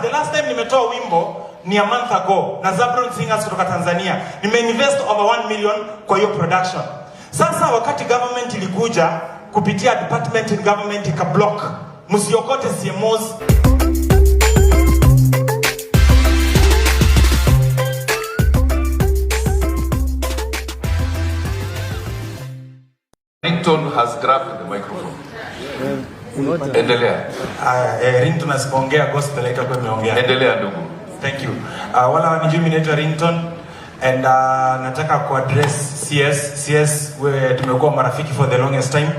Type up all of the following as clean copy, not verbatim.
The last time nimetoa wimbo ni a month ago na Zabron Singers kutoka Tanzania. Nimeinvest over 1 million kwa hiyo production. Sasa wakati government ilikuja kupitia department in government ikablock, msiokote CMOs. Ringtone has grabbed the microphone. Endelea. Ringtone asipoongea gospel haitakuwa imeongea. Endelea ndugu. Thank you. Wala wanijui mimi naitwa Ringtone and nataka kuaddress CS wewe tumekuwa marafiki for the longest time.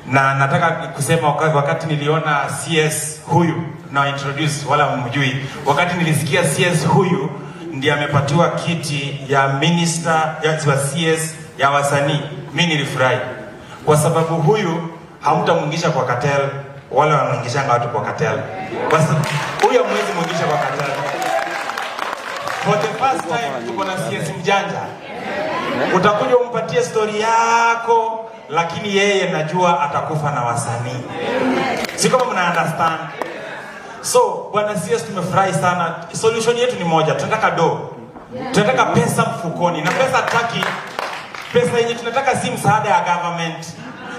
Na nataka kusema wakati niliona CS huyu na introduce wala mjui, wakati nilisikia CS huyu ndiye amepatiwa kiti ya minister ya CS ya wasanii, mimi nilifurahi. Kwa sababu huyu hamtamwingisha kwa cartel, wala wanaingishanga watu kwa cartel. Kwa sababu huyu hamwezi mwingisha kwa cartel. For the first time tuko na CS mjanja. Utakuja umpatie story yako, lakini yeye najua atakufa na wasanii. Si kama mna understand. So, bwana CS tumefurahi sana. Solution yetu ni moja, tunataka tunataka pesa mfukoni. Na pesa hataki, pesa yenye tunataka si msaada ya government.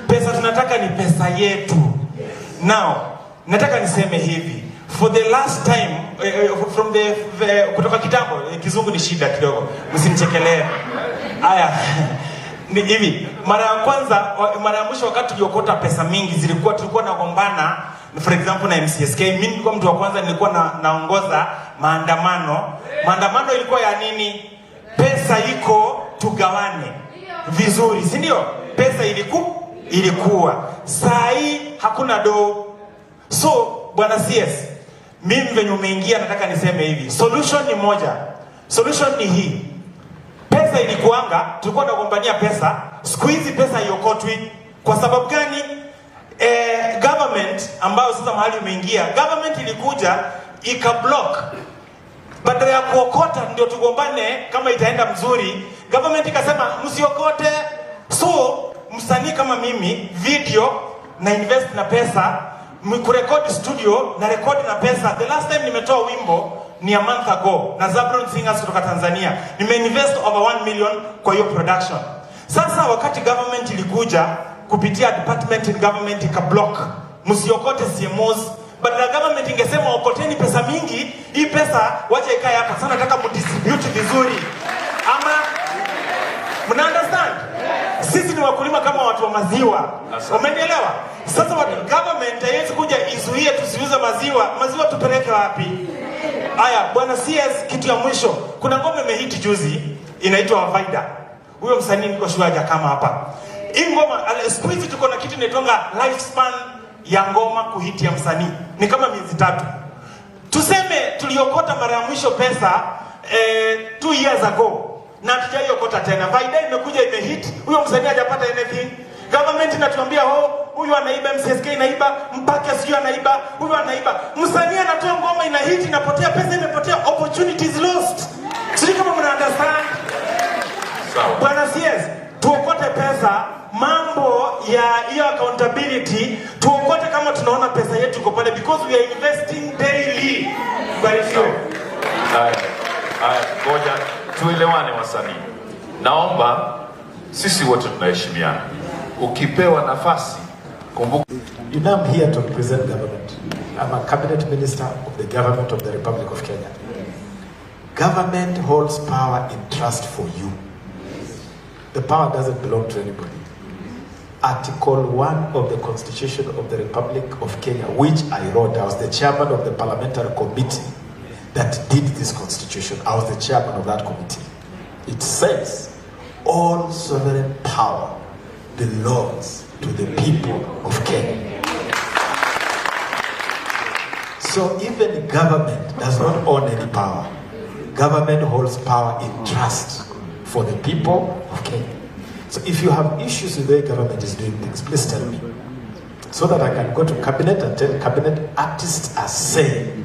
Pesa tunataka ni pesa yetu. Now, nataka niseme hivi. For the last time, from kutoka kitambo, kizungu ni shida kidogo. Msinichekelee. Aya. Ni hivi, mara ya mwisho wakati tuliokota pesa mingi tulikuwa nagombana, for example na MCSK. Mimi nilikuwa mtu wa kwanza, nilikuwa naongoza maandamano. Maandamano ilikuwa ya nini? Pesa iko tugawane vizuri, si ndio? Pesa ilikuwa. Saa hii hakuna So, bwana CS, mimi venye umeingia nataka niseme hivi. Solution ni moja. Solution ni hii. Pesa ilikuanga, tulikuwa tunagombania pesa, siku hizi pesa iokotwi. Kwa sababu gani? Government ambayo sasa mahali umeingia, government ilikuja ikablock. Badala ya kuokota ndio tugombane kama itaenda mzuri, government ikasema msiokote. So, msanii kama mimi, video na invest na pesa, kurekodi studio na rekodi na pesa. The last time nimetoa wimbo ni a month ago na Zabron Singers kutoka Tanzania. Nimeinvest over 1 million kwa hiyo production. Sasa wakati government ilikuja kupitia department in government ikablock, msiokote CMOs. Badala government ingesema okoteni pesa mingi, hii pesa wacha ikae hapa. Sasa nataka mdistribute vizuri. Ama mna understand? Sisi ni wakulima kama watu wa maziwa. Umenielewa? Sasa government haiwezi kuja izuie tusiuze maziwa. Maziwa tupeleke wapi? Aya, bwana CS, kitu ya mwisho. Kuna ngoma imehit juzi inaitwa Vaida. Huyo msanii niko sure haja kama hapa. Hii ngoma siku hizi tuko na kitu inaitwa lifespan ya ngoma kuhiti ya msanii. Ni kama miezi 3. Tuseme tuliokota mara ya mwisho pesa 2 years ago. Na hatujaiokota tena. Vaida imekuja imehit, huyo msanii hajapata anything. Government inatuambia huyu anaiba, MCSK inaiba, mpaka sio anaiba, huyu anaiba. Msanii anatoa ngoma ina hit, inapotea, pesa imepotea, opportunities lost. Sisi kama mna understand? Sawa. Bwana CS, tuokote pesa, mambo ya hiyo accountability, tuokote kama tunaona pesa yetu iko pale because we are investing daily. Barikiwe. Haya, ngoja tuelewane wasanii. Naomba sisi wote tunaheshimiana. Ukipewa nafasi kumbuka. You know, I'm here to represent government. I'm a cabinet minister of the government of the Republic of Kenya. Government holds power in trust for you. The power doesn't belong to anybody. Article 1 of the Constitution of the Republic of Kenya, which I wrote, I was the chairman of the parliamentary committee that did this constitution. I was the chairman of that committee. It says, all sovereign power belongs to the people of Kenya. So even government does not own any power. Government holds power in trust for the people of Kenya. So if you have issues with the way government is doing things, please tell me, so that I can go to cabinet and tell cabinet artists are saying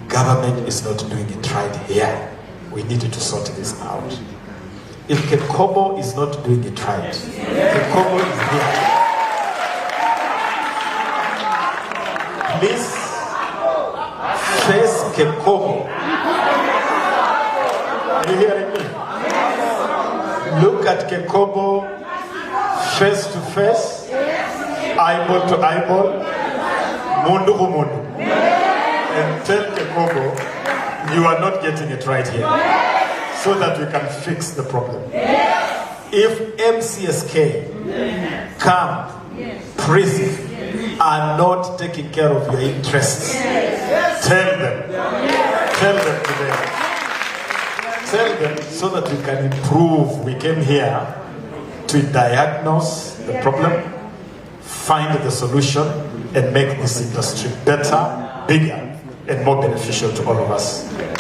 government is not doing it right here. We need to sort this out. If Kekobo is not doing it right, Kekobo is here. Please face Kekobo. Are you hearing me? Look at Kekobo face to face, eyeball to eyeball, mundu ku mundu, and tell Kekobo you are not getting it right here, so that we can fix the problem. If MCSK, camp, prison are not taking care of your interests, tell them today. Tell them so that we can improve. We came here to diagnose the problem, find the solution, and make this industry better, bigger, and more beneficial to all of us.